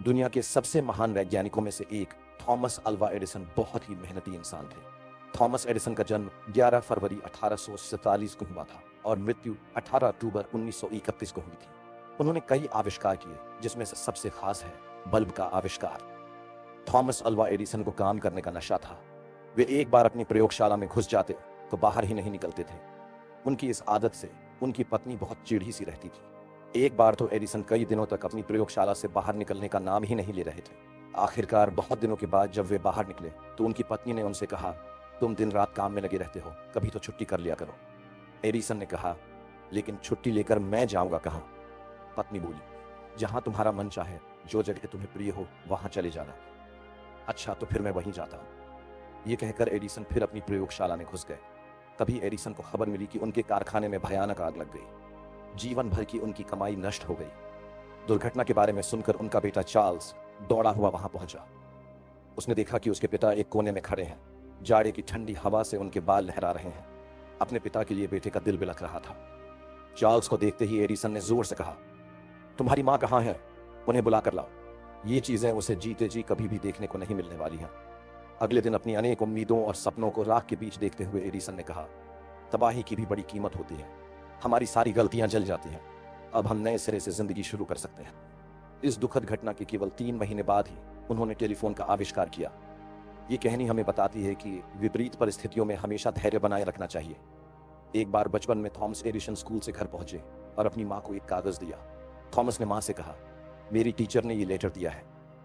दुनिया के सबसे महान वैज्ञानिकों में से एक थॉमस अल्वा एडिसन बहुत ही मेहनती इंसान थे। थॉमस एडिसन का जन्म 11 फरवरी 1847 को हुआ था और मृत्यु 18 अक्टूबर 1931 को हुई थी। उन्होंने कई आविष्कार किए, जिसमें से सबसे खास है बल्ब का आविष्कार। थॉमस अल्वा एडिसन को काम करने का नशा था। वे एक बार अपनी प्रयोगशाला में घुस जाते तो बाहर ही नहीं निकलते थे। उनकी इस आदत से उनकी पत्नी बहुत चिढ़ी सी रहती थी। एक बार तो एडिसन कई दिनों तक अपनी प्रयोगशाला से बाहर निकलने का नाम ही नहीं ले रहे थे। आखिरकार बहुत दिनों के बाद जब वे बाहर निकले तो उनकी पत्नी ने उनसे कहा, तुम दिन रात काम में लगे रहते हो, कभी तो छुट्टी कर लिया करो। एडिसन ने कहा, लेकिन छुट्टी लेकर मैं जाऊंगा कहाँ? पत्नी बोली, जहां तुम्हारा मन चाहे, जो जगह तुम्हें प्रिय हो वहां चले जाना। अच्छा, तो फिर मैं वहीं जाता हूं। ये कहकर एडिसन फिर अपनी प्रयोगशाला में घुस गए। तभी एडिसन को खबर मिली कि उनके कारखाने में भयानक आग लग गई। जीवन भर की उनकी कमाई नष्ट हो गई। दुर्घटना के बारे में सुनकर उनका बेटा चार्ल्स दौड़ा हुआ वहां पहुंचा। उसने देखा कि उसके पिता एक कोने में खड़े हैं। जाड़े की ठंडी हवा से उनके बाल लहरा रहे हैं। अपने पिता के लिए बेटे का दिल बिलख रहा था। चार्ल्स को देखते ही एडिसन ने जोर से कहा, तुम्हारी माँ कहाँ है? उन्हें बुला कर लाओ। ये चीजें उसे जीते जी कभी भी देखने को नहीं मिलने वाली हैं। अगले दिन अपनी अनेक उम्मीदों और सपनों को राख के बीच देखते हुए एडिसन ने कहा, तबाही की भी बड़ी कीमत होती है। हमारी सारी गलतियां जल जाती हैं। अब हम नए सिरे से जिंदगी शुरू कर सकते हैं। इस दुखद घटना के केवल 3 महीने बाद ही उन्होंने टेलीफोन का आविष्कार किया। ये कहानी हमें बताती है कि विपरीत परिस्थितियों में हमेशा धैर्य बनाए रखना चाहिए। एक बार बचपन में थॉमस एडिसन स्कूल से घर पहुंचे और अपनी माँ को एक कागज दिया। थॉमस ने माँ से कहा, मेरी टीचर ने ये लेटर दिया है,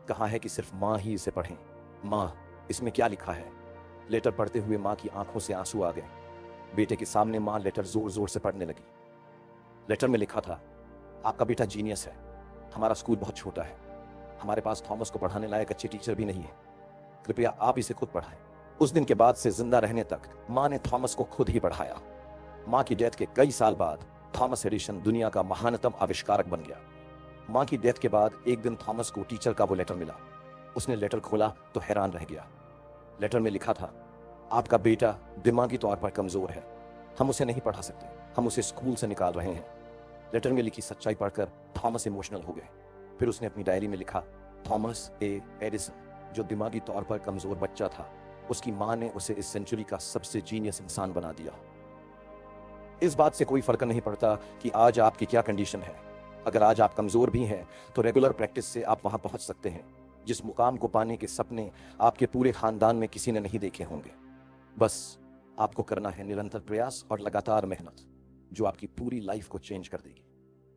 कहा है कि सिर्फ माँ ही इसे पढ़ें। माँ, इसमें क्या लिखा है? लेटर पढ़ते हुए माँ की आंखों से आंसू आ गए। बेटे के सामने माँ लेटर जोर जोर से पढ़ने लगी। लेटर में लिखा था, आपका बेटा जीनियस है। हमारा स्कूल बहुत छोटा है। हमारे पास थॉमस को पढ़ाने लायक अच्छे टीचर भी नहीं है। कृपया आप इसे खुद पढ़ाएं। उस दिन के बाद से जिंदा रहने तक माँ ने थॉमस को खुद ही पढ़ाया। माँ की डेथ के कई साल बाद थॉमस एडिसन दुनिया का महानतम आविष्कारक बन गया। माँ की डेथ के बाद एक दिन थॉमस को टीचर का वो लेटर मिला। उसने लेटर खोला तो हैरान रह गया। लेटर में लिखा था, आपका बेटा दिमागी तौर पर कमजोर है। हम उसे नहीं पढ़ा सकते। हम उसे स्कूल से निकाल रहे हैं। लेटर में लिखी सच्चाई पढ़कर थॉमस इमोशनल हो गए। फिर उसने अपनी डायरी में लिखा, थॉमस ए एडिसन, जो दिमागी तौर पर कमजोर बच्चा था, उसकी माँ ने उसे इस सेंचुरी का सबसे जीनियस इंसान बना दिया। इस बात से कोई फर्क नहीं पड़ता कि आज आपकी क्या कंडीशन है। अगर आज आप कमजोर भी हैं तो रेगुलर प्रैक्टिस से आप वहां पहुंच सकते हैं जिस मुकाम को पाने के सपने आपके पूरे खानदान में किसी ने नहीं देखे होंगे। बस आपको करना है निरंतर प्रयास और लगातार मेहनत, जो आपकी पूरी लाइफ को चेंज कर देगी।